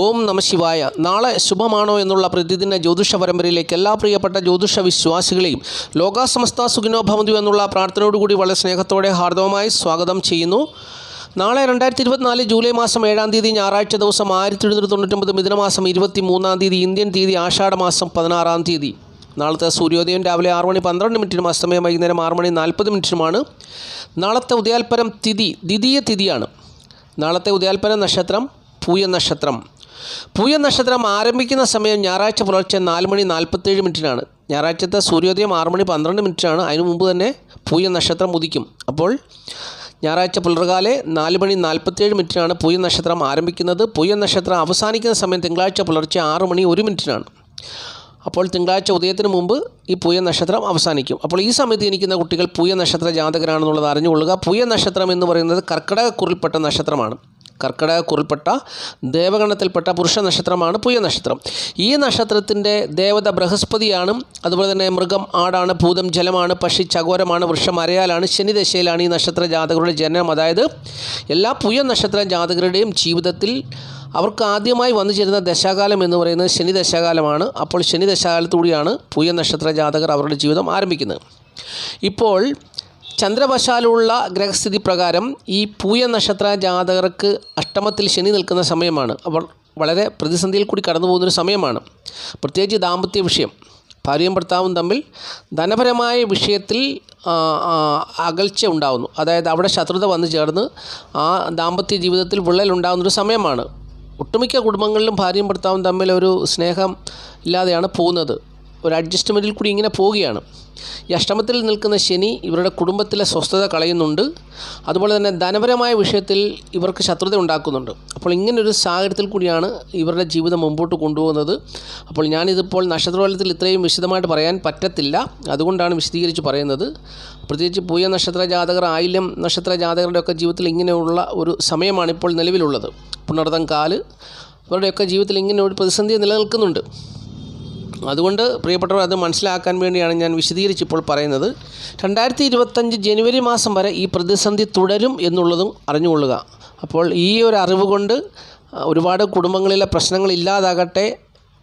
ഓം നമ ശിവായ. നാളെ ശുഭമാണോ എന്നുള്ള പ്രതിദിന ജ്യോതിഷ പരമ്പരയിലേക്ക് എല്ലാ പ്രിയപ്പെട്ട ജ്യോതിഷ വിശ്വാസികളെയും ലോകാസമസ്ത സുഖിനോ ഭവന്തു എന്നുള്ള പ്രാർത്ഥനയോടുകൂടി വളരെ സ്നേഹത്തോടെ ഹാർദവമായി സ്വാഗതം ചെയ്യുന്നു. നാളെ 2024 ജൂലൈ മാസം 7-ാം തീയതി ഞായറാഴ്ച ദിവസം 1799 മിഥുനമാസം 23-ാം തീയതി ഇന്ത്യൻ തീയതി ആഷാഢമാസം 16-ാം തീയതി. നാളത്തെ സൂര്യോദയം രാവിലെ 6:12 അസ്തമയം വൈകുന്നേരം 6:40 നാളത്തെ ഉദയാൽപരം തിഥി ദ്വിതീയ തിഥിയാണ്. നാളത്തെ ഉദയാൽപരം നക്ഷത്രം പൂയ നക്ഷത്രം. പൂയ നക്ഷത്രം ആരംഭിക്കുന്ന സമയം ഞായറാഴ്ച പുലർച്ചെ 4:47 ഞായറാഴ്ചത്തെ സൂര്യോദയം 6:12 അതിനു മുമ്പ് തന്നെ പൂയ നക്ഷത്രം ഉദിക്കും. അപ്പോൾ ഞായറാഴ്ച പുലർകാലെ 4:47 പൂയ നക്ഷത്രം ആരംഭിക്കുന്നത്. പൂയ നക്ഷത്രം അവസാനിക്കുന്ന സമയം തിങ്കളാഴ്ച പുലർച്ചെ 6:01 അപ്പോൾ തിങ്കളാഴ്ച ഉദയത്തിന് മുമ്പ് ഈ പൂയ നക്ഷത്രം അവസാനിക്കും. അപ്പോൾ ഈ സമയത്ത് ജനിക്കുന്ന കുട്ടികൾ പൂയ നക്ഷത്ര ജാതകരാണെന്നുള്ളത് അറിഞ്ഞുകൊള്ളുക. പൂയ നക്ഷത്രം എന്ന് പറയുന്നത് കർക്കിടകക്കുറിൽപ്പെട്ട നക്ഷത്രമാണ്. കർക്കിടകക്കുറിൽപ്പെട്ട ദേവഗണത്തിൽപ്പെട്ട പുരുഷ നക്ഷത്രമാണ് പൂയ നക്ഷത്രം. ഈ നക്ഷത്രത്തിൻ്റെ ദേവത ബൃഹസ്പതിയാണ്. അതുപോലെ തന്നെ മൃഗം ആടാണ്, ഭൂതം ജലമാണ്, പക്ഷി ചകോരമാണ്, വൃക്ഷം അരയാലാണ്. ശനിദശയിലാണ് ഈ നക്ഷത്ര ജാതകരുടെ ജനനം. അതായത് എല്ലാ പൂയ നക്ഷത്ര ജാതകരുടെയും ജീവിതത്തിൽ അവർക്ക് ആദ്യമായി വന്നു ചേരുന്ന ദശാകാലം എന്ന് പറയുന്നത് ശനി ദശാകാലമാണ്. അപ്പോൾ ശനി ദശാകാലത്തുകൂടിയാണ് പൂയ നക്ഷത്ര ജാതകർ അവരുടെ ജീവിതം ആരംഭിക്കുന്നത്. ഇപ്പോൾ ചന്ദ്രവശാലുള്ള ഗ്രഹസ്ഥിതി പ്രകാരം ഈ പൂയ നക്ഷത്ര ജാതകർക്ക് അഷ്ടമത്തിൽ ശനി നിൽക്കുന്ന സമയമാണ്. അവർ വളരെ പ്രതിസന്ധിയിൽ കൂടി കടന്നു പോകുന്നൊരു സമയമാണ്. പ്രത്യേകിച്ച് ദാമ്പത്യ വിഷയം, ഭാര്യയും ഭർത്താവും തമ്മിൽ ധനപരമായ വിഷയത്തിൽ അകൽച്ച ഉണ്ടാകുന്നു. അതായത് അവിടെ ശത്രുത വന്നു ചേർന്ന് ആ ദാമ്പത്യ ജീവിതത്തിൽ വിള്ളലുണ്ടാകുന്നൊരു സമയമാണ്. ഒട്ടുമിക്ക കുടുംബങ്ങളിലും ഭാര്യയും ഭർത്താവും തമ്മിൽ ഒരു സ്നേഹം ഇല്ലാതെയാണ് പോകുന്നത്. ഒരു അഡ്ജസ്റ്റ്മെൻറ്റിൽ കൂടി ഇങ്ങനെ പോവുകയാണ്. ഈ അഷ്ടമത്തിൽ നിൽക്കുന്ന ശനി ഇവരുടെ കുടുംബത്തിലെ സ്വസ്ഥത കളയുന്നുണ്ട്. അതുപോലെ തന്നെ ധനപരമായ വിഷയത്തിൽ ഇവർക്ക് ശത്രുത ഉണ്ടാക്കുന്നുണ്ട്. അപ്പോൾ ഇങ്ങനൊരു സാഹചര്യത്തിൽ കൂടിയാണ് ഇവരുടെ ജീവിതം മുമ്പോട്ട് കൊണ്ടുപോകുന്നത്. അപ്പോൾ ഞാനിതിപ്പോൾ നക്ഷത്രഫലത്തിൽ ഇത്രയും വിശദമായിട്ട് പറയാൻ പറ്റത്തില്ല, അതുകൊണ്ടാണ് വിശദീകരിച്ച് പറയുന്നത്. പ്രത്യേകിച്ച് പൂയ നക്ഷത്ര ജാതകർ, ആയില്യം നക്ഷത്ര ജാതകരുടെയൊക്കെ ജീവിതത്തിൽ ഇങ്ങനെയുള്ള ഒരു സമയമാണ് ഇപ്പോൾ നിലവിലുള്ളത്. പുണർതം കാല് ഇവരുടെയൊക്കെ ജീവിതത്തിൽ ഇങ്ങനെ ഒരു പ്രതിസന്ധി നിലനിൽക്കുന്നുണ്ട്. അതുകൊണ്ട് പ്രിയപ്പെട്ടവർ അത് മനസ്സിലാക്കാൻ വേണ്ടിയാണ് ഞാൻ വിശദീകരിച്ചിപ്പോൾ പറയുന്നത്. 2025 ജനുവരി മാസം വരെ ഈ പ്രതിസന്ധി തുടരും എന്നുള്ളതും അറിഞ്ഞുകൊള്ളുക. അപ്പോൾ ഈ ഒരു അറിവ് കൊണ്ട് ഒരുപാട് കുടുംബങ്ങളിലെ പ്രശ്നങ്ങൾ ഇല്ലാതാകട്ടെ.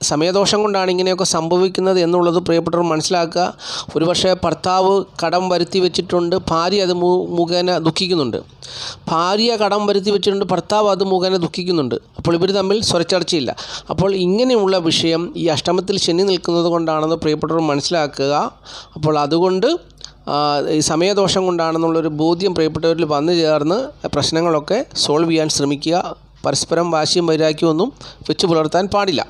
സമയദോഷം കൊണ്ടാണ് ഇങ്ങനെയൊക്കെ സംഭവിക്കുന്നത് എന്നുള്ളത് പ്രിയപ്പെട്ടവർ മനസ്സിലാക്കുക. ഒരുപക്ഷെ ഭർത്താവ് കടം വരുത്തി വെച്ചിട്ടുണ്ട്, ഭാര്യ അത് മുഖേന ദുഃഖിക്കുന്നുണ്ട്. ഭാര്യ കടം വരുത്തി വെച്ചിട്ടുണ്ട്, ഭർത്താവ് അത് മുഖേന ദുഃഖിക്കുന്നുണ്ട്. അപ്പോൾ ഇവർ തമ്മിൽ സ്വരച്ചർച്ചയില്ല. അപ്പോൾ ഇങ്ങനെയുള്ള വിഷയം ഈ അഷ്ടമത്തിൽ ശനി നിൽക്കുന്നത് കൊണ്ടാണെന്ന് പ്രിയപ്പെട്ടവർ മനസ്സിലാക്കുക. അപ്പോൾ അതുകൊണ്ട് ഈ സമയദോഷം കൊണ്ടാണെന്നുള്ളൊരു ബോധ്യം പ്രിയപ്പെട്ടവരിൽ വന്നു ചേർന്ന് പ്രശ്നങ്ങളൊക്കെ സോൾവ് ചെയ്യാൻ ശ്രമിക്കുക. പരസ്പരം വാശിയും വൈരാഗ്യമൊന്നും വെച്ച് പുലർത്താൻ പാടില്ല.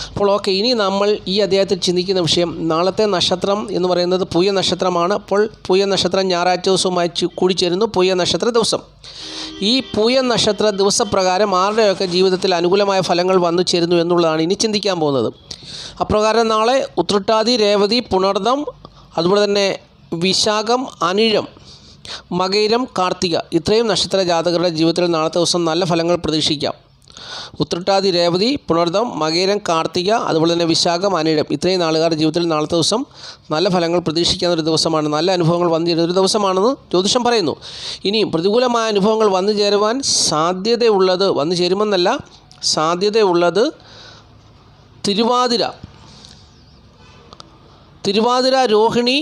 അപ്പോൾ ഓക്കെ, ഇനി നമ്മൾ ഈ അധ്യായത്തിൽ ചിന്തിക്കുന്ന വിഷയം, നാളത്തെ നക്ഷത്രം എന്ന് പറയുന്നത് പൂയ നക്ഷത്രമാണ്. അപ്പോൾ പൂയ നക്ഷത്രം ഞായറാഴ്ച ദിവസവുമായി കൂടിച്ചേരുന്നു പൂയ നക്ഷത്ര ദിവസം. ഈ പൂയ നക്ഷത്ര ദിവസപ്രകാരം ആരുടെയൊക്കെ ജീവിതത്തിൽ അനുകൂലമായ ഫലങ്ങൾ വന്നു ചേരുന്നു എന്നുള്ളതാണ് ഇനി ചിന്തിക്കാൻ പോകുന്നത്. അപ്രകാരം നാളെ ഉത്രട്ടാതി, രേവതി, പുണർദം, അതുപോലെ തന്നെ വിശാഖം, അനിഴം, മകയിരം, കാർത്തിക ഇത്രയും നക്ഷത്ര ജാതകരുടെ ജീവിതത്തിൽ നാളത്തെ ദിവസം നല്ല ഫലങ്ങൾ പ്രതീക്ഷിക്കാം. ഉത്രട്ടാതി, രേവതി, പുണർദം, മകയിരം, കാർത്തിക, അതുപോലെ തന്നെ വിശാഖം, അനിഴം ഇത്രയും നാളുകാരുടെ ജീവിതത്തിൽ നാളത്തെ ദിവസം നല്ല ഫലങ്ങൾ പ്രതീക്ഷിക്കുന്ന ഒരു ദിവസമാണ്. നല്ല അനുഭവങ്ങൾ വന്നു ചേരുന്ന ഒരു ദിവസമാണെന്ന് ജ്യോതിഷം പറയുന്നു. ഇനിയും പ്രതികൂലമായ അനുഭവങ്ങൾ വന്നു ചേരുവാൻ സാധ്യതയുള്ളത്, വന്നു ചേരുമെന്നല്ല സാധ്യതയുള്ളത് തിരുവാതിര, രോഹിണി,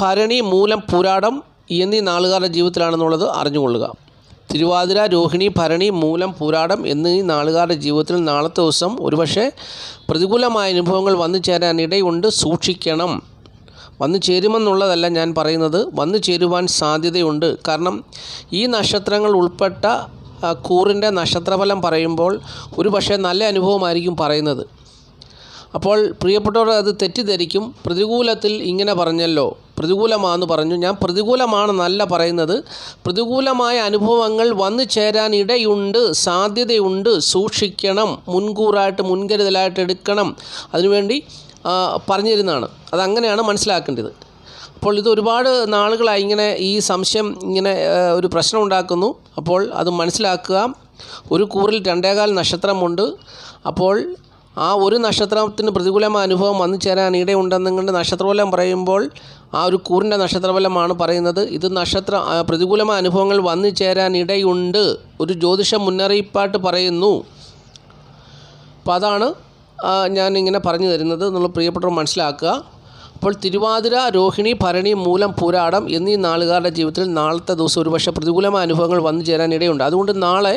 ഭരണി, മൂലം, പൂരാടം എന്നീ നാളുകാരുടെ ജീവിതത്തിലാണെന്നുള്ളത് അറിഞ്ഞുകൊള്ളുക. തിരുവാതിര, രോഹിണി, ഭരണി, മൂലം, പൂരാടം എന്നീ നാളുകാരുടെ ജീവിതത്തിൽ നാളത്തെ ദിവസം ഒരുപക്ഷെ പ്രതികൂലമായ അനുഭവങ്ങൾ വന്നു ചേരാൻ ഇടയുണ്ട്. സൂക്ഷിക്കണം. വന്നു ചേരുമെന്നുള്ളതല്ല ഞാൻ പറയുന്നത്, വന്നു ചേരുവാൻ സാധ്യതയുണ്ട്. കാരണം ഈ നക്ഷത്രങ്ങൾ ഉൾപ്പെട്ട കൂറിൻ്റെ നക്ഷത്രഫലം പറയുമ്പോൾ ഒരുപക്ഷെ നല്ല അനുഭവമായിരിക്കും പറയുന്നത്. അപ്പോൾ പ്രിയപ്പെട്ടവർ അത് തെറ്റിദ്ധരിക്കും. പ്രതികൂലത്തിൽ ഇങ്ങനെ പറഞ്ഞല്ലോ, പ്രതികൂലമാണെന്ന് പറഞ്ഞു. ഞാൻ പ്രതികൂലമാണെന്നല്ല പറയുന്നത്. പ്രതികൂലമായ അനുഭവങ്ങൾ വന്നു ചേരാൻ ഇടയുണ്ട്, സാധ്യതയുണ്ട്. സൂക്ഷിക്കണം, മുൻകരുതലായിട്ട് എടുക്കണം. അതിനുവേണ്ടി പറഞ്ഞിരുന്നതാണ്. അതങ്ങനെയാണ് മനസ്സിലാക്കേണ്ടത്. അപ്പോൾ ഇത് ഒരുപാട് നാളുകളായി ഇങ്ങനെ ഈ സംശയം ഇങ്ങനെ ഒരു പ്രശ്നം ഉണ്ടാക്കുന്നു. അപ്പോൾ അത് മനസ്സിലാക്കുക. ഒരു കൂറിൽ 2.25 നക്ഷത്രമുണ്ട്. അപ്പോൾ ആ ഒരു നക്ഷത്രത്തിന് പ്രതികൂലമായ അനുഭവം വന്നു ചേരാൻ ഇടയുണ്ടെന്നുകൊണ്ട് നക്ഷത്രഫലം പറയുമ്പോൾ ആ ഒരു കൂറിൻ്റെ നക്ഷത്രഫലമാണ് പറയുന്നത്. ഇത് പ്രതികൂലമായ അനുഭവങ്ങൾ വന്നു ചേരാൻ ഇടയുണ്ട്, ഒരു ജ്യോതിഷ മുന്നറിയിപ്പായിട്ട് പറയുന്നു. അപ്പോൾ അതാണ് ഞാനിങ്ങനെ പറഞ്ഞു തരുന്നത് എന്നുള്ള പ്രിയപ്പെട്ടവർ മനസ്സിലാക്കുക. അപ്പോൾ തിരുവാതിര, രോഹിണി, ഭരണി, മൂലം, പൂരാടം എന്നീ നാളുകാരുടെ ജീവിതത്തിൽ നാളത്തെ ദിവസം ഒരുപക്ഷെ പ്രതികൂലമായ അനുഭവങ്ങൾ വന്നു ചേരാനിടയുണ്ട്. അതുകൊണ്ട് നാളെ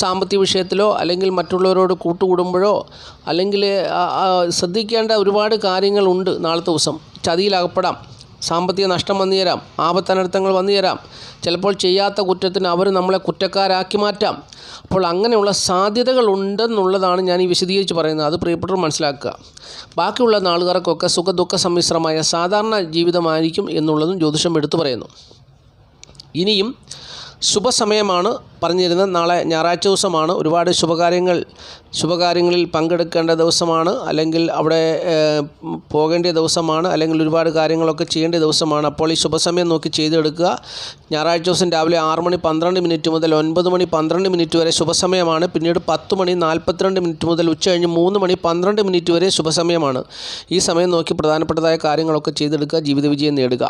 സാമ്പത്തിക വിഷയത്തിലോ അല്ലെങ്കിൽ മറ്റുള്ളവരോട് കൂട്ടുകൂടുമ്പോഴോ അല്ലെങ്കിൽ ശ്രദ്ധിക്കേണ്ട ഒരുപാട് കാര്യങ്ങളുണ്ട്. നാളത്തെ ദിവസം ചതിയിലകപ്പെടാം, സാമ്പത്തിക നഷ്ടം വന്നു ചേരാം, ആപത്തനർത്ഥങ്ങൾ വന്നു ചേരാം, ചിലപ്പോൾ ചെയ്യാത്ത കുറ്റത്തിന് അവർ നമ്മളെ കുറ്റക്കാരാക്കി മാറ്റാം. അപ്പോൾ അങ്ങനെയുള്ള സാധ്യതകളുണ്ടെന്നുള്ളതാണ് ഞാൻ ഈ വിശദീകരിച്ച് പറയുന്നത്. അത് പ്രിയപ്പെട്ടവർ മനസ്സിലാക്കുക. ബാക്കിയുള്ള നാളുകാർക്കൊക്കെ സുഖദുഃഖ സമ്മിശ്രമായ സാധാരണ ജീവിതമായിരിക്കും എന്നുള്ളതും ജ്യോതിഷം എടുത്തു പറയുന്നു. ഇനിയും ശുഭസമയമാണ് പറഞ്ഞിരുന്നത്. നാളെ ഞായറാഴ്ച ദിവസമാണ്. ഒരുപാട് ശുഭകാര്യങ്ങളിൽ പങ്കെടുക്കേണ്ട ദിവസമാണ്, അല്ലെങ്കിൽ അവിടെ പോകേണ്ട ദിവസമാണ്, അല്ലെങ്കിൽ ഒരുപാട് കാര്യങ്ങളൊക്കെ ചെയ്യേണ്ട ദിവസമാണ്. അപ്പോൾ ഈ ശുഭസമയം നോക്കി ചെയ്തെടുക്കുക. ഞായറാഴ്ച ദിവസം രാവിലെ 6 മണി 12 മിനിറ്റ് മുതൽ 9 മണി 12 മിനിറ്റ് വരെ ശുഭസമയമാണ്. പിന്നീട് 10 മണി 42 മിനിറ്റ് മുതൽ ഉച്ചകഴിഞ്ഞ് 3 മണി 12 മിനിറ്റ് വരെ ശുഭസമയമാണ്. ഈ സമയം നോക്കി പ്രധാനപ്പെട്ടതായ കാര്യങ്ങളൊക്കെ ചെയ്തെടുക്കുക, ജീവിത വിജയം നേടുക.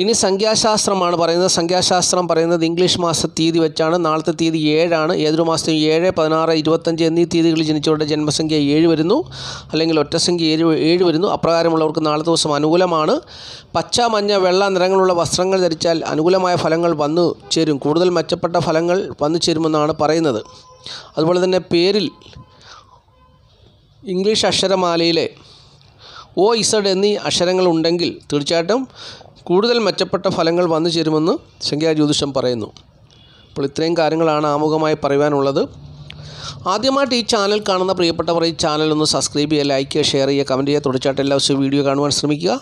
ഇനി സംഖ്യാശാസ്ത്രമാണ് പറയുന്നത്. സംഖ്യാശാസ്ത്രം പറയുന്നത് ഇംഗ്ലീഷ് മാസ തീയതി വെച്ചാണ്. നാളത്തെ തീയതി 7 ഏതൊരു മാസത്തെ 7, 16, 25 എന്നീ തീയതികളിൽ ജനിച്ചവരുടെ ജന്മസംഖ്യ 7 വരുന്നു, അല്ലെങ്കിൽ ഒറ്റസംഖ്യ 7 വരുന്നു. അപ്രകാരമുള്ളവർക്ക് നാളത്തെ ദിവസം അനുകൂലമാണ്. പച്ച, മഞ്ഞ, വെള്ള നിറങ്ങളുള്ള വസ്ത്രങ്ങൾ ധരിച്ചാൽ അനുകൂലമായ ഫലങ്ങൾ വന്നു ചേരും. കൂടുതൽ മെച്ചപ്പെട്ട ഫലങ്ങൾ വന്നു ചേരുമെന്നാണ് പറയുന്നത്. അതുപോലെ തന്നെ പേരിൽ ഇംഗ്ലീഷ് അക്ഷരമാലയിലെ OZ എന്നീ അക്ഷരങ്ങളുണ്ടെങ്കിൽ തീർച്ചയായിട്ടും കൂടുതൽ മെച്ചപ്പെട്ട ഫലങ്ങൾ വന്നു ചേരുമെന്ന് സംഖ്യാജ്യോതിഷം പറയുന്നു. അപ്പോൾ ഇത്രയും കാര്യങ്ങളാണ് ആമുഖമായി പറയുവാനുള്ളത്. ആദ്യമായിട്ട് ഈ ചാനൽ കാണുന്ന പ്രിയപ്പെട്ടവർ ഈ ചാനൽ ഒന്ന് സബ്സ്ക്രൈബ് ചെയ്യുക, ലൈക്ക് ചെയ്യുക, ഷെയർ ചെയ്യുക, കമൻറ്റ് ചെയ്യുക. തുടർച്ചയായിട്ട് എല്ലാ ദിവസവും വീഡിയോ കാണുവാൻ ശ്രമിക്കുക.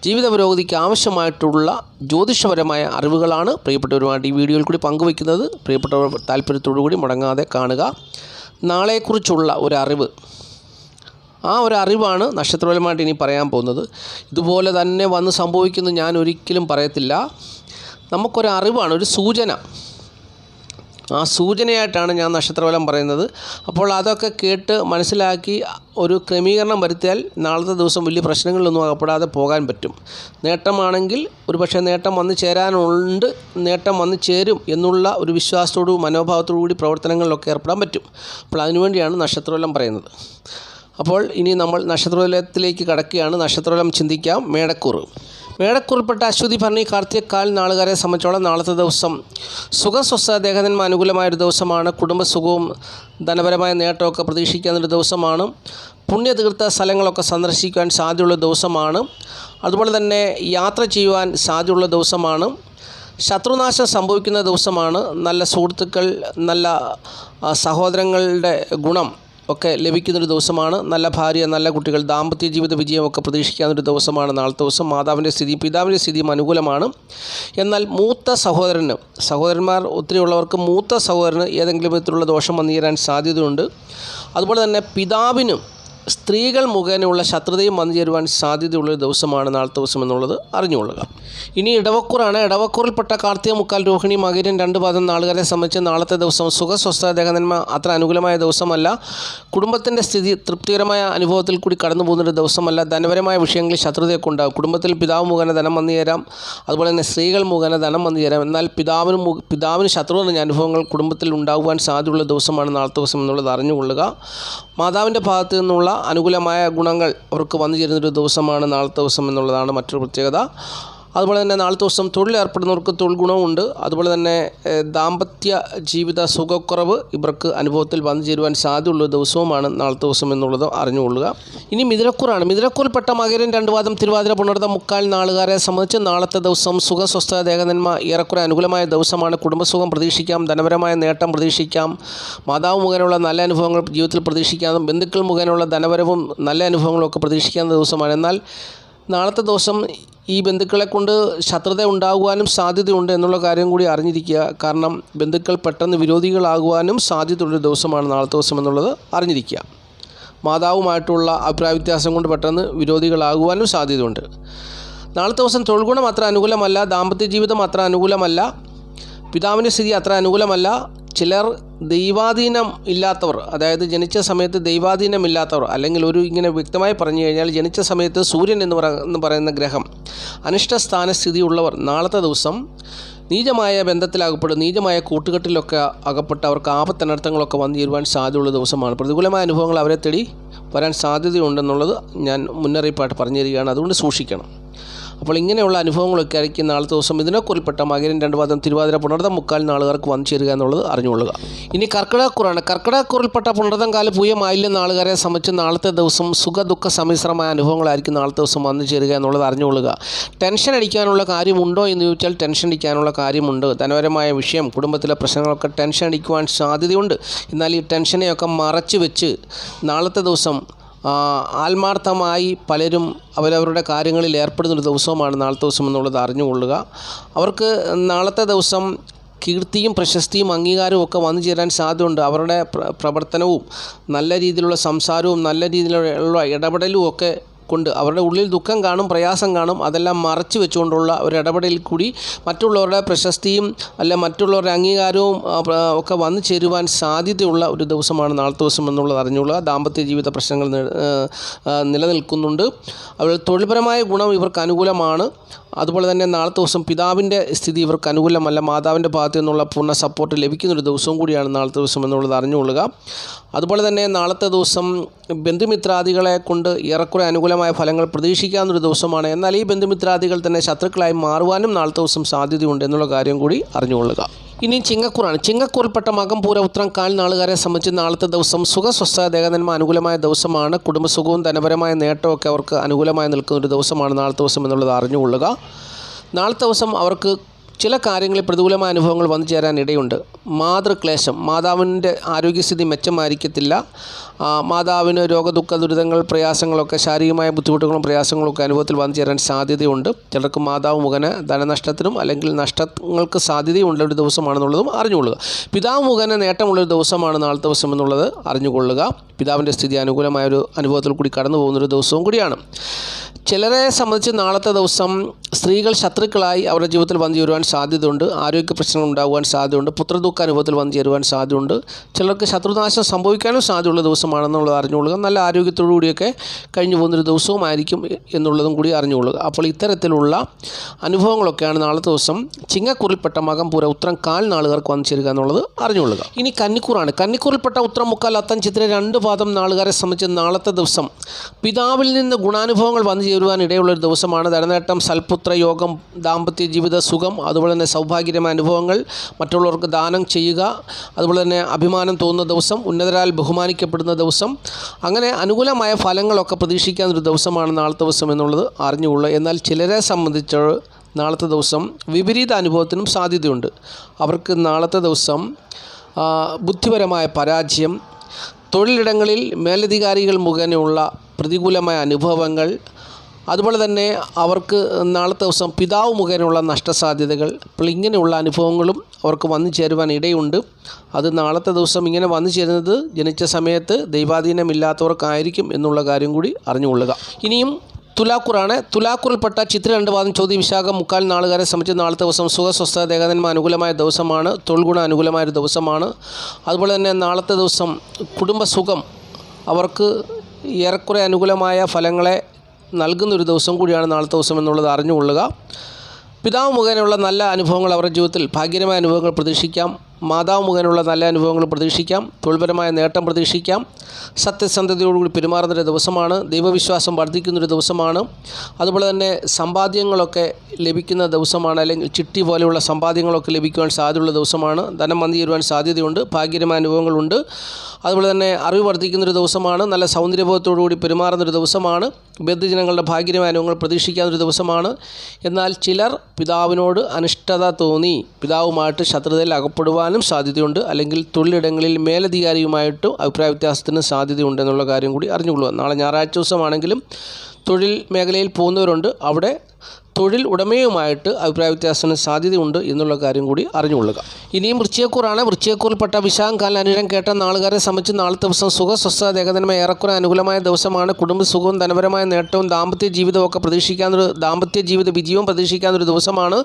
ജീവിത പുരോഗതിക്ക് ആവശ്യമായിട്ടുള്ള ജ്യോതിഷപരമായ അറിവുകളാണ് പ്രിയപ്പെട്ടവരുമായിട്ട് ഈ വീഡിയോയിൽ കൂടി പങ്കുവയ്ക്കുന്നത്. പ്രിയപ്പെട്ടവർ താല്പര്യത്തോടു കൂടി മുടങ്ങാതെ കാണുക. നാളെക്കുറിച്ചുള്ള ഒരറിവ്, ആ ഒരു അറിവാണ് നക്ഷത്രപരമായിട്ട് ഇനി പറയാൻ പോകുന്നത്. ഇതുപോലെ തന്നെ വന്ന് സംഭവിക്കുന്നു ഞാൻ ഒരിക്കലും പറയത്തില്ല. നമുക്കൊരറിവാണ്, ഒരു സൂചന. ആ സൂചനയായിട്ടാണ് ഞാൻ നക്ഷത്രഫലം പറയുന്നത്. അപ്പോൾ അതൊക്കെ കേട്ട് മനസ്സിലാക്കി ഒരു ക്രമീകരണം വരുത്തിയാൽ നാളത്തെ ദിവസം വലിയ പ്രശ്നങ്ങളിലൊന്നും അകപ്പെടാതെ പോകാൻ പറ്റും. നേട്ടമാണെങ്കിൽ ഒരുപക്ഷെ നേട്ടം വന്നു ചേരാനുണ്ട്, നേട്ടം വന്നു ചേരും എന്നുള്ള ഒരു വിശ്വാസത്തോടു മനോഭാവത്തോടു കൂടി പ്രവർത്തനങ്ങളിലൊക്കെ ഏർപ്പെടാൻ പറ്റും. അപ്പോൾ അതിനുവേണ്ടിയാണ് നക്ഷത്രഫലം പറയുന്നത്. അപ്പോൾ ഇനി നമ്മൾ നക്ഷത്രഫലത്തിലേക്ക് കടക്കുകയാണ്. നക്ഷത്രഫലം ചിന്തിക്കാം. മേടക്കൂറിൽപ്പെട്ട അശ്വതി, ഭരണി, കാർത്തിക, കാൽ നാളുകാരെ സംബന്ധിച്ചോളം നാളത്തെ ദിവസം സുഖസ്വസ്ഥ ദേഹജന്മ അനുകൂലമായൊരു ദിവസമാണ്. കുടുംബസുഖവും ധനപരമായ നേട്ടമൊക്കെ പ്രതീക്ഷിക്കാവുന്നൊരു ദിവസമാണ്. പുണ്യതീർത്ഥ സ്ഥലങ്ങളൊക്കെ സന്ദർശിക്കുവാൻ സാധ്യതയുള്ള ദിവസമാണ്. അതുപോലെ തന്നെ യാത്ര ചെയ്യുവാൻ സാധ്യതയുള്ള ദിവസമാണ്. ശത്രുനാശം സംഭവിക്കുന്ന ദിവസമാണ്. നല്ല സുഹൃത്തുക്കൾ, നല്ല സഹോദരങ്ങളുടെ ഗുണം ഒക്കെ ലഭിക്കുന്നൊരു ദിവസമാണ്. നല്ല ഭാര്യ, നല്ല കുട്ടികൾ, ദാമ്പത്യ ജീവിത വിജയമൊക്കെ പ്രതീക്ഷിക്കാവുന്നൊരു ദിവസമാണ് നാളത്തെ ദിവസം. മാതാവിൻ്റെ സ്ഥിതിയും പിതാവിൻ്റെ സ്ഥിതിയും അനുകൂലമാണ്. എന്നാൽ മൂത്ത സഹോദരന്മാർ ഒത്തിരി ഉള്ളവർക്ക് മൂത്ത സഹോദരന് ഏതെങ്കിലും വിധത്തിലുള്ള ദോഷം വന്നു ചേരാൻ സാധ്യതയുണ്ട്. അതുപോലെ തന്നെ പിതാവിനും സ്ത്രീകൾ മുഖേനയുള്ള ശത്രുതയും വന്നു ചേരുവാൻ സാധ്യതയുള്ളൊരു ദിവസമാണ് നാളത്തെ ദിവസം എന്നുള്ളത് അറിഞ്ഞുകൊള്ളുക. ഇനി ഇടവക്കൂറാണ്. ഇടവക്കൂറിൽപ്പെട്ട കാർത്തിക, മുക്കാൽ, രോഹിണി, മകരം 2 പാദം നാളുകാരെ സംബന്ധിച്ച് നാളത്തെ ദിവസം സുഖസ്വസ്ഥ ദേഹനന്മ അത്ര അനുകൂലമായ ദിവസമല്ല. കുടുംബത്തിൻ്റെ സ്ഥിതി തൃപ്തികരമായ അനുഭവത്തിൽ കൂടി കടന്നു പോകുന്നൊരു ദിവസമല്ല. ധനപരമായ വിഷയങ്ങളിൽ ശത്രുതയൊക്കെ ഉണ്ടാകും. കുടുംബത്തിൽ പിതാവ് മുഖേന ധനം വന്നു ചേരാം, അതുപോലെ തന്നെ സ്ത്രീകൾ മുഖേന ധനം വന്നു ചേരാം. എന്നാൽ പിതാവിന് ശത്രു നിറഞ്ഞ അനുഭവങ്ങൾ കുടുംബത്തിൽ ഉണ്ടാകുവാൻ സാധ്യതയുള്ള ദിവസമാണ് നാളത്തെ ദിവസം എന്നുള്ളത് അറിഞ്ഞുകൊള്ളുക. മാതാവിൻ്റെ ഭാഗത്തു നിന്നുള്ള അനുകൂലമായ ഗുണങ്ങൾ അവർക്ക് വന്നു ചേരുന്നൊരു ദിവസമാണ് നാളത്തെ ദിവസം എന്നുള്ളതാണ് മറ്റൊരു പ്രത്യേകത. അതുപോലെ തന്നെ നാളത്തെ ദിവസം തൊഴിലേർപ്പെടുന്നവർക്ക് തൊഴിൽ ഗുണമുണ്ട്. അതുപോലെ തന്നെ ദാമ്പത്യ ജീവിത സുഖക്കുറവ് ഇവർക്ക് അനുഭവത്തിൽ വന്നു ചേരുവാൻ സാധ്യതയുള്ള ദിവസവുമാണ് നാളത്തെ ദിവസം എന്നുള്ളത് അറിഞ്ഞുകൊള്ളുക. ഇനി മിഥുനക്കൂറാണ്. മിഥുനക്കൂറിൽപ്പെട്ട മകരം 2 പാദം തിരുവാതിര പുണർതം മുക്കാൽ നാളുകാരെ സംബന്ധിച്ച് നാളത്തെ ദിവസം സുഖസ്വസ്ഥ ദേഹനന്മ ഏറെക്കുറെ അനുകൂലമായ ദിവസമാണ്. കുടുംബസുഖം പ്രതീക്ഷിക്കാം, ധനപരമായ നേട്ടം പ്രതീക്ഷിക്കാം, മാതാവ് മുഖേനയുള്ള നല്ല അനുഭവങ്ങൾ ജീവിതത്തിൽ പ്രതീക്ഷിക്കാം, ബന്ധുക്കൾ മുഖേനയുള്ള ധനപരവും നല്ല അനുഭവങ്ങളും ഒക്കെ പ്രതീക്ഷിക്കാവുന്ന ദിവസമാണ്. എന്നാൽ നാളത്തെ ദിവസം ഈ ബന്ധുക്കളെ കൊണ്ട് ശത്രുത ഉണ്ടാകുവാനും സാധ്യതയുണ്ട് എന്നുള്ള കാര്യം കൂടി അറിഞ്ഞിരിക്കുക. കാരണം ബന്ധുക്കൾ പെട്ടെന്ന് വിരോധികളാകുവാനും സാധ്യതയുള്ളൊരു ദിവസമാണ് നാളത്തെ ദിവസം എന്നുള്ളത് അറിഞ്ഞിരിക്കുക. മാതാവുമായിട്ടുള്ള അഭിപ്രായ വ്യത്യാസം കൊണ്ട് പെട്ടെന്ന് വിരോധികളാകുവാനും സാധ്യതയുണ്ട്. നാളത്തെ ദിവസം തൊഴിൽ ഗുണം അത്ര അനുകൂലമല്ല, ദാമ്പത്യ ജീവിതം അത്ര അനുകൂലമല്ല, പിതാവിൻ്റെ സ്ഥിതി അത്ര അനുകൂലമല്ല. ചിലർ ദൈവാധീനം ഇല്ലാത്തവർ, അതായത് ജനിച്ച സമയത്ത് ദൈവാധീനം ഇല്ലാത്തവർ, അല്ലെങ്കിൽ ഇങ്ങനെ വ്യക്തമായി പറഞ്ഞു കഴിഞ്ഞാൽ ജനിച്ച സമയത്ത് സൂര്യൻ എന്ന് പറയുന്ന ഗ്രഹം അനിഷ്ട സ്ഥാനസ്ഥിതിയുള്ളവർ നാളത്തെ ദിവസം നീചമായ ബന്ധത്തിലകപ്പെടും, നീചമായ കൂട്ടുകെട്ടിലൊക്കെ അകപ്പെട്ട് അവർക്ക് ആപത്തനർത്ഥങ്ങളൊക്കെ വന്നു ചേരുവാൻ സാധ്യതയുള്ള ദിവസമാണ്. പ്രതികൂലമായ അനുഭവങ്ങൾ അവരെ തേടി വരാൻ സാധ്യതയുണ്ടെന്നുള്ളത് ഞാൻ മുന്നറിയിപ്പായിട്ട് പറഞ്ഞു തരികയാണ്. അതുകൊണ്ട് സൂക്ഷിക്കണം. അപ്പോൾ ഇങ്ങനെയുള്ള അനുഭവങ്ങളൊക്കെ ആയിരിക്കും നാളത്തെ ദിവസം ഇതിനെക്കുറിൽപ്പെട്ട മകരം 2 പാദം തിരുവാതിര പുണർതം 3/4 നാളുകാർക്ക് വന്നു ചേരുക എന്നുള്ളത് അറിഞ്ഞുകൊള്ളുക. ഇനി കർക്കിടകക്കുറാണ്. കർക്കിടകക്കുറിൽപ്പെട്ട പുണർതം കാല് പൂയ ആയില്യം നാളുകാരെ സംബന്ധിച്ച് നാളത്തെ ദിവസം സുഖ ദുഃഖ സമ്മിശ്രമായ അനുഭവങ്ങളായിരിക്കും നാളത്തെ ദിവസം വന്നു ചേരുക എന്നുള്ളത് അറിഞ്ഞുകൊള്ളുക. ടെൻഷൻ അടിക്കാനുള്ള കാര്യമുണ്ടോ എന്ന് ചോദിച്ചാൽ ടെൻഷൻ അടിക്കാനുള്ള കാര്യമുണ്ട്. ധനപരമായ വിഷയം, കുടുംബത്തിലെ പ്രശ്നങ്ങളൊക്കെ ടെൻഷൻ അടിക്കുവാൻ സാധ്യതയുണ്ട്. എന്നാൽ ഈ ടെൻഷനെയൊക്കെ മറച്ചു വെച്ച് നാളത്തെ ദിവസം ആത്മാർത്ഥമായി പലരും അവരവരുടെ കാര്യങ്ങളിൽ ഏർപ്പെടുന്നൊരു ദിവസവുമാണ് നാളത്തെ ദിവസം എന്നുള്ളത് അറിഞ്ഞുകൊള്ളുക. അവർക്ക് നാളത്തെ ദിവസം കീർത്തിയും പ്രശസ്തിയും അംഗീകാരവും ഒക്കെ വന്നു ചേരാൻ സാധ്യതയുണ്ട്. അവരുടെ പ്രവർത്തനവും നല്ല രീതിയിലുള്ള സംസാരവും നല്ല രീതിയിലുള്ള ഇടപെടലും ഒക്കെ കൊണ്ട് അവരുടെ ഉള്ളിൽ ദുഃഖം കാണും, പ്രയാസം കാണും. അതെല്ലാം മറച്ചു വെച്ചുകൊണ്ടുള്ള ഒരു ഇടപെടലിൽ കൂടി മറ്റുള്ളവരുടെ പ്രശസ്തിയും അല്ല മറ്റുള്ളവരുടെ അംഗീകാരവും ഒക്കെ വന്നു ചേരുവാൻ സാധ്യതയുള്ള ഒരു ദിവസമാണ് നാളത്തെ ദിവസം എന്നുള്ളത് അറിഞ്ഞുകൊള്ളുക. ദാമ്പത്യ ജീവിത പ്രശ്നങ്ങൾ നിലനിൽക്കുന്നുണ്ട്. അവരുടെ തൊഴിൽപരമായ ഗുണം ഇവർക്ക് അനുകൂലമാണ്. അതുപോലെ തന്നെ നാളത്തെ ദിവസം പിതാവിൻ്റെ സ്ഥിതി ഇവർക്ക് അനുകൂലമല്ല. മാതാവിൻ്റെ ഭാഗത്തു നിന്നുള്ള പൂർണ്ണ സപ്പോർട്ട് ലഭിക്കുന്നൊരു ദിവസവും കൂടിയാണ് നാളത്തെ ദിവസം എന്നുള്ളത് അറിഞ്ഞുകൊള്ളുക. അതുപോലെ തന്നെ നാളത്തെ ദിവസം ബന്ധുമിത്രാദികളെ കൊണ്ട് ഏറെക്കുറെ അനുകൂലമായ ഫലങ്ങൾ പ്രതീക്ഷിക്കാവുന്നൊരു ദിവസമാണ്. എന്നാൽ ഈ ബന്ധുമിത്രാദികൾ തന്നെ ശത്രുക്കളായി മാറുവാനും നാളത്തെ ദിവസം സാധ്യതയുണ്ട് എന്നുള്ള കാര്യം കൂടി അറിഞ്ഞുകൊള്ളുക. ഇനി ചിങ്ങക്കൂറാണ്. ചിങ്ങക്കൂറിൽപ്പെട്ട മകം പൂര ഉത്രം 4 നാളുകാരെ സംബന്ധിച്ച് നാളത്തെ ദിവസം സുഖസ്വസ്ഥ ദേഹനന്മ അനുകൂലമായ ദിവസമാണ്. കുടുംബസുഖവും ധനപരമായ നേട്ടമൊക്കെ അവർക്ക് അനുകൂലമായി നിൽക്കുന്ന ഒരു ദിവസമാണ് നാളത്തെ ദിവസം എന്നുള്ളത് അറിഞ്ഞുകൊള്ളുക. നാളത്തെ ദിവസം അവർക്ക് ചില കാര്യങ്ങളിൽ പ്രതികൂലമായ അനുഭവങ്ങൾ വന്നു ചേരാൻ ഇടയുണ്ട്. മാതൃക്ലേശം, മാതാവിൻ്റെ ആരോഗ്യസ്ഥിതി മെച്ചമായിരിക്കത്തില്ല. മാതാവിന് രോഗദുഃഖ ദുരിതങ്ങൾ പ്രയാസങ്ങളൊക്കെ ശാരീരികമായ ബുദ്ധിമുട്ടുകളും പ്രയാസങ്ങളൊക്കെ അനുഭവത്തിൽ വന്നു ചേരാൻ സാധ്യതയുണ്ട്. ചിലർക്ക് മാതാവ് മുഖേന ധനനഷ്ടത്തിനും അല്ലെങ്കിൽ നഷ്ടങ്ങൾക്ക് സാധ്യതയുള്ള ഒരു ദിവസമാണെന്നുള്ളതും അറിഞ്ഞുകൊള്ളുക. പിതാവ് മുഖേന നേട്ടമുള്ളൊരു ദിവസമാണ് നാളത്തെ ദിവസം എന്നുള്ളത് അറിഞ്ഞുകൊള്ളുക. പിതാവിൻ്റെ സ്ഥിതി അനുകൂലമായൊരു അനുഭവത്തിൽ കൂടി കടന്നു പോകുന്നൊരു ദിവസവും കൂടിയാണ്. ചിലരെ സംബന്ധിച്ച് നാളത്തെ ദിവസം സ്ത്രീകൾ ശത്രുക്കളായി അവരുടെ ജീവിതത്തിൽ വന്നു ചേരുവാൻ സാധ്യതയുണ്ട്. ആരോഗ്യ പ്രശ്നങ്ങൾ ഉണ്ടാകുവാൻ സാധ്യതയുണ്ട്. പുത്രദുഃഖ അനുഭവത്തിൽ വന്നു ചേരുവാൻ സാധ്യതയുണ്ട്. ചിലർക്ക് ശത്രുനാശം സംഭവിക്കാനും സാധ്യതയുള്ള ദിവസമാണെന്നുള്ളത് അറിഞ്ഞുകൊള്ളുക. നല്ല ആരോഗ്യത്തോടു കൂടിയൊക്കെ കഴിഞ്ഞു പോകുന്നൊരു ദിവസവുമായിരിക്കും എന്നുള്ളതും കൂടി അറിഞ്ഞുകൊള്ളുക. അപ്പോൾ ഇത്തരത്തിലുള്ള അനുഭവങ്ങളൊക്കെയാണ് നാളത്തെ ദിവസം ചിങ്ങക്കൂറിൽപ്പെട്ട മകം പൂര ഉത്രം 4 നാളുകാർക്ക് വന്നു ചേരുക എന്നുള്ളത് അറിഞ്ഞുകൊള്ളുക. ഇനി കന്നിക്കൂറാണ്. കന്നിക്കൂറിൽപ്പെട്ട ഉത്രം 3/4 അത്തം ചിത്തിര 2 പാദം നാളുകാരെ സംബന്ധിച്ച് നാളത്തെ ദിവസം പിതാവിൽ നിന്ന് ഗുണാനുഭവങ്ങൾ വന്നു ചേരുവാൻ ഇടയുള്ളൊരു ദിവസമാണ്. ധനനേട്ടം, സൽപുത്ര യോഗം, ദാമ്പത്യ ജീവിത സുഖം, അതുപോലെ തന്നെ സൗഭാഗ്യമായ അനുഭവങ്ങൾ, മറ്റുള്ളവർക്ക് ദാനം ചെയ്യുക, അതുപോലെ തന്നെ അഭിമാനം തോന്നുന്ന ദിവസം, ഉന്നതരാൽ ബഹുമാനിക്കപ്പെടുന്ന ദിവസം, അങ്ങനെ അനുകൂലമായ ഫലങ്ങളൊക്കെ പ്രതീക്ഷിക്കാവുന്നൊരു ദിവസമാണ് നാളത്തെ ദിവസം എന്നുള്ളത് അറിഞ്ഞുകൊള്ളുക. എന്നാൽ ചിലരെ സംബന്ധിച്ച് നാളത്തെ ദിവസം വിപരീത അനുഭവത്തിനും സാധ്യതയുണ്ട്. അവർക്ക് നാളത്തെ ദിവസം ബുദ്ധിപരമായ പരാജയം, തൊഴിലിടങ്ങളിൽ മേലധികാരികൾ മുഖേനയുള്ള പ്രതികൂലമായ അനുഭവങ്ങൾ, അതുപോലെ തന്നെ അവർക്ക് നാളത്തെ ദിവസം പിതാവ് മുഖേനയുള്ള നഷ്ടസാധ്യതകൾ, അപ്പോൾ ഇങ്ങനെയുള്ള അനുഭവങ്ങളും അവർക്ക് വന്നു ചേരുവാൻ ഇടയുണ്ട്. അത് നാളത്തെ ദിവസം ഇങ്ങനെ വന്നു ചേരുന്നത് ജനിച്ച സമയത്ത് ദൈവാധീനമില്ലാത്തവർക്കായിരിക്കും എന്നുള്ള കാര്യം കൂടി അറിഞ്ഞുകൊള്ളുക. ഇനിയും തുലാക്കൂറാണ്. തുലാക്കൂറിൽപ്പെട്ട ചിത്ര 2 പാദം ചോതി വിശാഖം 3/4 നാളുകാരെ സംബന്ധിച്ച് നാളത്തെ ദിവസം സുഖസ്വസ്ഥ ദേഹനന്മ അനുകൂലമായ ദിവസമാണ്. തൊഴിൽഗുണ അനുകൂലമായൊരു ദിവസമാണ്. അതുപോലെ തന്നെ നാളത്തെ ദിവസം കുടുംബസുഖം അവർക്ക് ഏറെക്കുറെ അനുകൂലമായ ഫലങ്ങളെ നൽകുന്നൊരു ദിവസം കൂടിയാണ് നാളത്തെ ദിവസം എന്നുള്ളത് അറിഞ്ഞുകൊള്ളുക. പിതാവ് മുഖേനയുള്ള നല്ല അനുഭവങ്ങൾ അവരുടെ ജീവിതത്തിൽ ഭാഗ്യകരമായ അനുഭവങ്ങൾ പ്രതീക്ഷിക്കാം. മാതാവ് മുഖേനയുള്ള നല്ല അനുഭവങ്ങൾ പ്രതീക്ഷിക്കാം. തൊഴിൽപരമായ നേട്ടം പ്രതീക്ഷിക്കാം. സത്യസന്ധതയോടുകൂടി പെരുമാറുന്നൊരു ദിവസമാണ്. ദൈവവിശ്വാസം വർദ്ധിക്കുന്നൊരു ദിവസമാണ്. അതുപോലെ തന്നെ സമ്പാദ്യങ്ങളൊക്കെ ലഭിക്കുന്ന ദിവസമാണ്. അല്ലെങ്കിൽ ചിട്ടി പോലെയുള്ള സമ്പാദ്യങ്ങളൊക്കെ ലഭിക്കുവാൻ സാധ്യതയുള്ള ദിവസമാണ്. ധനം വന്നു ചേരുവാൻ സാധ്യതയുണ്ട്. ഭാഗ്യകരമായ അനുഭവങ്ങളുണ്ട്. അതുപോലെ തന്നെ അറിവ് വർദ്ധിക്കുന്നൊരു ദിവസമാണ്. നല്ല സൗന്ദര്യബോധത്തോടുകൂടി പെരുമാറുന്നൊരു ദിവസമാണ്. ബന്ധുജനങ്ങളുടെ ഭാഗ്യകരമായ അനുഭവങ്ങൾ പ്രതീക്ഷിക്കാവുന്നൊരു ദിവസമാണ്. എന്നാൽ ചിലർ പിതാവിനോട് അനിഷ്ടത തോന്നി പിതാവുമായിട്ട് ശത്രുതയിൽ അകപ്പെടുവാനും സാധ്യതയുണ്ട്. അല്ലെങ്കിൽ തൊഴിലിടങ്ങളിൽ മേലധികാരിയുമായിട്ട് അഭിപ്രായ വ്യത്യാസത്തിന് സാധ്യതയുണ്ടെന്നുള്ള കാര്യം കൂടി അറിഞ്ഞുകൊള്ളുക. നാളെ ഞായറാഴ്ച ദിവസമാണെങ്കിലും തൊഴിൽ മേഖലയിൽ പോകുന്നവരുണ്ട്. അവിടെ തൊഴിൽ ഉടമയുമായിട്ട് അഭിപ്രായ വ്യത്യാസത്തിന് സാധ്യതയുണ്ട് എന്നുള്ള കാര്യം കൂടി അറിഞ്ഞുകൊള്ളുക. ഇനിയും വൃശ്ചികക്കൂറാണ്. വൃശ്ചികക്കൂറിൽപ്പെട്ട വിശാഖം കാലം അനിഴം കേട്ട നാളുകാരെ സംബന്ധിച്ച് നാളത്തെ ദിവസം സുഖസ്വസ്ഥ ദേഹനന്മ ഏറെക്കുറെ അനുകൂലമായ ദിവസമാണ്. കുടുംബസുഖവും ധനപരമായ നേട്ടവും ദാമ്പത്യ ജീവിതമൊക്കെ ദാമ്പത്യ ജീവിത വിജയവും പ്രതീക്ഷിക്കാവുന്നൊരു ദിവസമാണ്.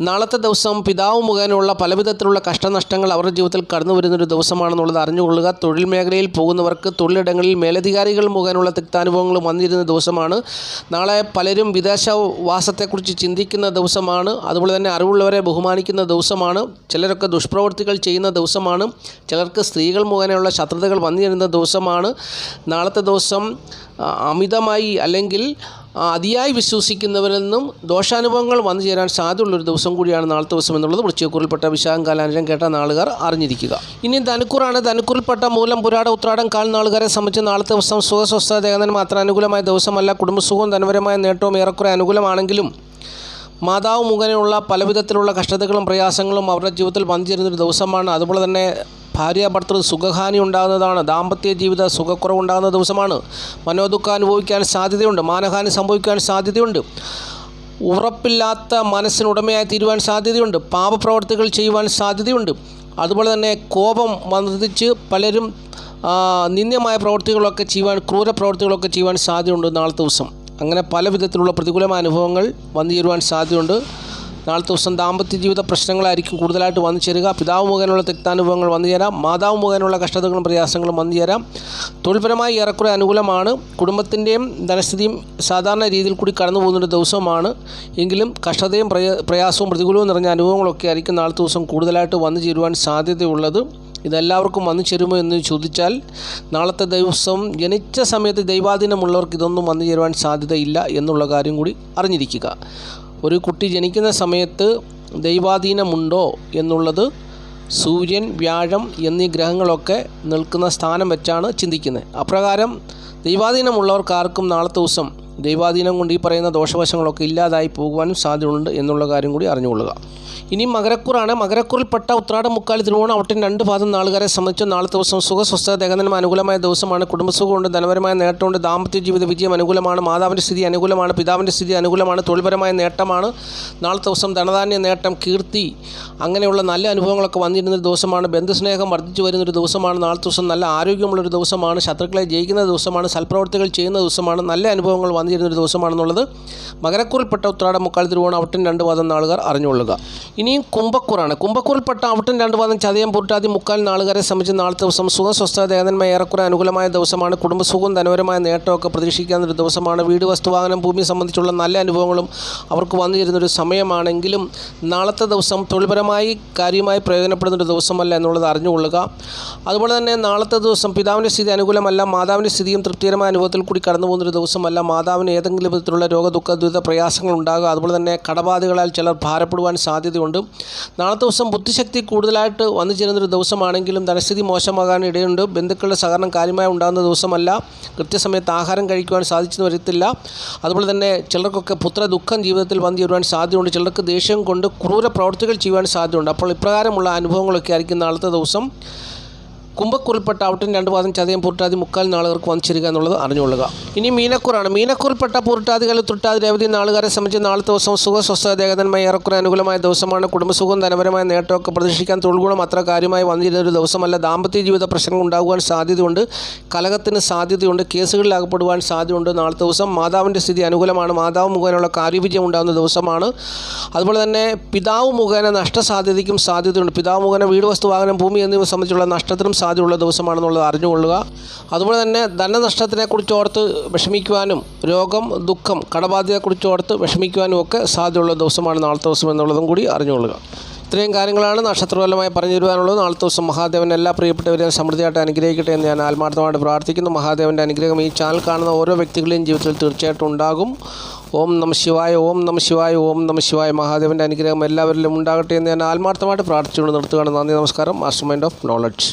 നാളത്തെ ദിവസം പിതാവ് മുഖേനയുള്ള പലവിധത്തിലുള്ള കഷ്ടനഷ്ടങ്ങൾ അവരുടെ ജീവിതത്തിൽ കടന്നു വരുന്നൊരു ദിവസമാണെന്നുള്ളത് അറിഞ്ഞുകൊള്ളുക. തൊഴിൽ മേഖലയിൽ പോകുന്നവർക്ക് തൊഴിലിടങ്ങളിൽ മേലധികാരികൾ മുഖേനയുള്ള തിക്താനുഭവങ്ങൾ വന്നിരുന്ന ദിവസമാണ്. നാളെ പലരും വിദേശവാസത്തെ നഷ്ടത്തെക്കുറിച്ച് ചിന്തിക്കുന്ന ദിവസമാണ്. അതുപോലെ തന്നെ അറിവുള്ളവരെ ബഹുമാനിക്കുന്ന ദിവസമാണ്. ചിലരൊക്കെ ദുഷ്പ്രവൃത്തികൾ ചെയ്യുന്ന ദിവസമാണ്. ചിലർക്ക് സ്ത്രീകൾ മുഖേനയുള്ള ശത്രുതകൾ വന്നു ചേരുന്ന ദിവസമാണ്. നാളത്തെ ദിവസം അമിതമായി അല്ലെങ്കിൽ അതിയായി വിശ്വസിക്കുന്നവരിൽ നിന്നും ദോഷാനുഭവങ്ങൾ വന്നു ചേരാൻ സാധ്യതയുള്ളൊരു ദിവസം കൂടിയാണ് നാളത്തെ ദിവസം എന്നുള്ളത് വൃശ്ചികക്കൂറിൽപ്പെട്ട വിശാഖം കാലാനുജം കേട്ട നാളുകാർ അറിഞ്ഞിരിക്കുക. ഇനി ധനുക്കൂറാണ്. ധനുക്കൂറിൽപ്പെട്ട മൂലം പുരാട ഉത്രാടം കാൽ നാളുകാരെ സംബന്ധിച്ച് നാളത്തെ ദിവസം സുഖസ്വസ്ഥ ദേഹത്തിന് മാത്രം അനുകൂലമായ ദിവസമല്ല. കുടുംബസുഖവും ധനപരമായ നേട്ടവും ഏറെക്കുറെ അനുകൂലമാണെങ്കിലും മാതാവ് മുഖേനയുള്ള പലവിധത്തിലുള്ള കഷ്ടതകളും പ്രയാസങ്ങളും അവരുടെ ജീവിതത്തിൽ വന്നു ചേരുന്നൊരു ദിവസമാണ്. അതുപോലെ തന്നെ ഭാര്യ ഭർത്തൃ സുഖഹാനി ഉണ്ടാകുന്നതാണ്. ദാമ്പത്യ ജീവിത സുഖക്കുറവുണ്ടാകുന്ന ദിവസമാണ്. മനോദുഃഖം അനുഭവിക്കാൻ സാധ്യതയുണ്ട്. മാനഹാനി സംഭവിക്കാൻ സാധ്യതയുണ്ട്. ഉറപ്പില്ലാത്ത മനസ്സിനുടമയായി തീരുവാൻ സാധ്യതയുണ്ട്. പാപപ്രവർത്തികൾ ചെയ്യുവാൻ സാധ്യതയുണ്ട്. അതുപോലെ തന്നെ കോപം വർദ്ധിച്ച് പലരും നിന്ദ്യമായ പ്രവൃത്തികളൊക്കെ ചെയ്യുവാൻ, ക്രൂര പ്രവൃത്തികളൊക്കെ ചെയ്യുവാൻ സാധ്യതയുണ്ട് നാളത്തെ ദിവസം. അങ്ങനെ പല വിധത്തിലുള്ള പ്രതികൂലമായ അനുഭവങ്ങൾ വന്നു ചേരുവാൻ സാധ്യതയുണ്ട്. നാളത്തെ ദിവസം ദാമ്പത്യ ജീവിത പ്രശ്നങ്ങളായിരിക്കും കൂടുതലായിട്ട് വന്നു ചേരുക. പിതാവ് മുഖേനയുള്ള തിക്താനുഭവങ്ങൾ വന്നു ചേരാം. മാതാവ് മുഖേനയുള്ള കഷ്ടതകളും പ്രയാസങ്ങളും വന്നു ചേരാം. തൊഴിൽപരമായി ഏറെക്കുറെ അനുകൂലമാണ്. കുടുംബത്തിൻ്റെയും ധനസ്ഥിതിയും സാധാരണ രീതിയിൽ കൂടി കടന്നു പോകുന്നൊരു ദിവസമാണ്. എങ്കിലും കഷ്ടതയും പ്രയാസവും പ്രതികൂലവും നിറഞ്ഞ അനുഭവങ്ങളൊക്കെ ആയിരിക്കും നാളത്തെ ദിവസം കൂടുതലായിട്ട് വന്നു ചേരുവാൻ സാധ്യതയുള്ളത്. ഇതെല്ലാവർക്കും വന്നു ചേരുമോ എന്ന് ചോദിച്ചാൽ നാളത്തെ ദിവസം ജനിച്ച സമയത്ത് ദൈവാധീനമുള്ളവർക്ക് ഇതൊന്നും വന്നു ചേരുവാൻ സാധ്യതയില്ല എന്നുള്ള കാര്യം കൂടി അറിഞ്ഞിരിക്കുക. ഒരു കുട്ടി ജനിക്കുന്ന സമയത്ത് ദൈവാധീനമുണ്ടോ എന്നുള്ളത് സൂര്യൻ, വ്യാഴം എന്നീ ഗ്രഹങ്ങളൊക്കെ നിൽക്കുന്ന സ്ഥാനം വെച്ചാണ് ചിന്തിക്കുന്നത്. അപ്രകാരം ദൈവാധീനമുള്ളവർക്കാർക്കും നാളത്തെ ദിവസം ദൈവാധീനം കൊണ്ട് ഈ പറയുന്ന ദോഷവശങ്ങളൊക്കെ ഇല്ലാതായി പോകുവാനും സാധ്യതയുണ്ട് എന്നുള്ള കാര്യം കൂടി അറിഞ്ഞുകൊള്ളുക. ഇനി മകരക്കൂറാണ്. മകരക്കൂറിൽപ്പെട്ട ഉത്രാടം, മുക്കാലി, തിരുവോണം, അവിട്ടം 2 പാദം നാളുകാരെ സംബന്ധിച്ച് നാളത്തെ ദിവസം സുഖസ്വസ്ഥ ദേഹനം അനുകൂലമായ ദിവസമാണ്. കുടുംബസുഖമുണ്ട്. ധനപരമായ നേട്ടമുണ്ട്. ദാമ്പത്യ ജീവിത വിജയം അനുകൂലമാണ്. മാതാവിൻ്റെ സ്ഥിതി അനുകൂലമാണ്. പിതാവിൻ്റെ സ്ഥിതി അനുകൂലമാണ്. തൊഴിൽപരമായ നേട്ടമാണ്. നാളത്തെ ദിവസം ധനധാന്യ നേട്ടം, കീർത്തി, അങ്ങനെയുള്ള നല്ല അനുഭവങ്ങളൊക്കെ വന്നിരുന്നൊരു ദിവസമാണ്. ബന്ധുസ്നേഹം വർദ്ധിച്ചു വരുന്നൊരു ദിവസമാണ്. നാളത്തെ ദിവസം നല്ല ആരോഗ്യമുള്ളൊരു ദിവസമാണ്. ശത്രുക്കളെ ജയിക്കുന്ന ദിവസമാണ്. സൽപ്രവർത്തികൾ ചെയ്യുന്ന ദിവസമാണ്. നല്ല അനുഭവങ്ങൾ വന്നിരുന്നൊരു ദിവസമാണെന്നുള്ളത് മകരക്കൂറിൽപ്പെട്ട ഉത്രാടം, മുക്കാലി, തിരുവോണം, അവിട്ടം 2 പാദം നാളുകാർ അറിഞ്ഞുകൊള്ളുക. ഇനിയും കുംഭക്കൂറാണ്. കുംഭക്കൂറിൽപ്പെട്ട അവിട്ടം 2 പാദം ചതയം, പൂട്ടാതി, മുക്കാൽ നാളുകാരെ സംബന്ധിച്ച് നാളത്തെ ദിവസം സുഖസ്വസ്ഥ ദേഹന്മ ഏറെക്കുറെ അനുകൂലമായ ദിവസമാണ്. കുടുംബസുഖവും ധനപരമായ നേട്ടമൊക്കെ പ്രതീക്ഷിക്കാവുന്നൊരു ദിവസമാണ്. വീട്, വസ്തുവാഹനം, ഭൂമി സംബന്ധിച്ചുള്ള നല്ല അനുഭവങ്ങളും അവർക്ക് വന്നു ചേരുന്നൊരു സമയമാണെങ്കിലും നാളത്തെ ദിവസം തൊഴിൽപരമായി കാര്യമായി പ്രയോജനപ്പെടുന്നൊരു ദിവസമല്ല എന്നുള്ളത് അറിഞ്ഞുകൊള്ളുക. അതുപോലെ തന്നെ നാളത്തെ ദിവസം പിതാവിൻ്റെ സ്ഥിതി അനുകൂലമല്ല. മാതാവിൻ്റെ സ്ഥിതിയും തൃപ്തികരമായ അനുഭവത്തിൽ കൂടി കടന്നു പോകുന്നൊരു ദിവസമല്ല. മാതാവിന് ഏതെങ്കിലും വിധത്തിലുള്ള രോഗ, ദുഃഖ, ദുരിത പ്രയാസങ്ങൾ ഉണ്ടാകുക. അതുപോലെ തന്നെ കടബാധകളാൽ ചിലർ ഭാരപ്പെടുവാൻ സാധ്യതയുണ്ട്. നാളത്തെ ദിവസം ബുദ്ധിശക്തി കൂടുതലായിട്ട് വന്നു ചേരുന്നൊരു ദിവസമാണെങ്കിലും ധനസ്ഥിതി മോശമാകാൻ ഇടയുണ്ട്. ബന്ധുക്കളുടെ സഹകരണം കാര്യമായി ഉണ്ടാകുന്ന ദിവസമല്ല. കൃത്യസമയത്ത് ആഹാരം കഴിക്കുവാൻ സാധിച്ചെന്ന് വരത്തില്ല. അതുപോലെ തന്നെ ചിലർക്കൊക്കെ പുത്ര ദുഃഖം ജീവിതത്തിൽ വന്നു ചേരുവാൻ സാധ്യതയുണ്ട്. ചിലർക്ക് ദേഷ്യം കൊണ്ട് ക്രൂര പ്രവൃത്തികൾ ചെയ്യുവാൻ സാധ്യതയുണ്ട്. അപ്പോൾ ഇപ്രകാരമുള്ള അനുഭവങ്ങളൊക്കെ ആയിരിക്കും നാളത്തെ ദിവസം കുംഭക്കൂറിൽപ്പെട്ട അവിട്ടം 2 പാദം ചതയം, പൂട്ടാതി, മുക്കാൽ നാളുകാർക്ക് വന്നു ചേരുക എന്നുള്ളത് അറിഞ്ഞുകൊള്ളുക. ഇനി മീനക്കൂറാണ്. മീനക്കൂറിൽപ്പെട്ട പൂട്ടാതികൾ, തൃട്ടാതി, രേവതി നാളുകാരെ സംബന്ധിച്ച് നാളത്തെ ദിവസം സുഖസ്വസ്ഥ ദേഹന്മയ ഏറെക്കുറെ അനുകൂലമായ ദിവസമാണ്. കുടുംബസുഖം, ധനപരമായ നേട്ടമൊക്കെ പ്രതീക്ഷിക്കാൻ തൊഴിൽഗുണം അത്ര കാര്യമായി വന്നിരുന്നൊരു ദിവസമല്ല. ദാമ്പത്യ ജീവിത പ്രശ്നങ്ങൾ ഉണ്ടാകുവാൻ സാധ്യതയുണ്ട്. കലഹത്തിന് സാധ്യതയുണ്ട്. കേസുകളിൽ അകപ്പെടുവാൻ സാധ്യതയുണ്ട്. നാളത്തെ ദിവസം മാതാവിൻ്റെ സ്ഥിതി അനുകൂലമാണ്. മാതാവ് മുഖേനയുള്ള കാര്യവിജയം ഉണ്ടാകുന്ന ദിവസമാണ്. അതുപോലെ തന്നെ പിതാവ് മുഖേന നഷ്ടസാധ്യതയ്ക്കും സാധ്യതയുണ്ട്. പിതാവ് മുഖേന വീട്, വസ്തു, വാഹനം, ഭൂമി എന്നിവ സംബന്ധിച്ചുള്ള നഷ്ടത്തിനും സാധ്യതയുള്ള ദിവസമാണെന്നുള്ളത് അറിഞ്ഞുകൊള്ളുക. അതുപോലെ തന്നെ ധനനഷ്ടത്തിനെക്കുറിച്ച് ഓർത്ത് വിഷമിക്കുവാനും രോഗം, ദുഃഖം, കടബാധ്യതയെക്കുറിച്ച് ഓർത്ത് വിഷമിക്കുവാനും ഒക്കെ സാധ്യതയുള്ള ദിവസമാണ് നാളത്തെ ദിവസം എന്നുള്ളതും കൂടി അറിഞ്ഞുകൊള്ളുക. ഇത്രയും കാര്യങ്ങളാണ് നക്ഷത്രഫലമായി പറഞ്ഞു തരുവാനുള്ളത്. നാളത്തെ ദിവസം മഹാദേവൻ എല്ലാ പ്രിയപ്പെട്ടവരെയും സമൃദ്ധിയായിട്ട് അനുഗ്രഹിക്കട്ടെ എന്ന് ഞാൻ ആത്മാർത്ഥമായിട്ട് പ്രാർത്ഥിക്കുന്നു. മഹാദേവൻ്റെ അനുഗ്രഹം ഈ ചാനൽ കാണുന്ന ഓരോ വ്യക്തികളുടെയും ജീവിതത്തിൽ തീർച്ചയായിട്ടും ഉണ്ടാകും. ഓം നമഃ ശിവായ, ഓം നമഃ ശിവായ, ഓം നമഃ ശിവായ. മഹാദേവൻ്റെ അനുഗ്രഹം എല്ലാവരിലും ഉണ്ടാകട്ടെ എന്ന് ഞാൻ ആത്മാർത്ഥമായിട്ട് പ്രാർത്ഥിച്ചുകൊണ്ട് നിർത്തുകയാണ്. നന്ദി, നമസ്കാരം. Master mind of knowledge.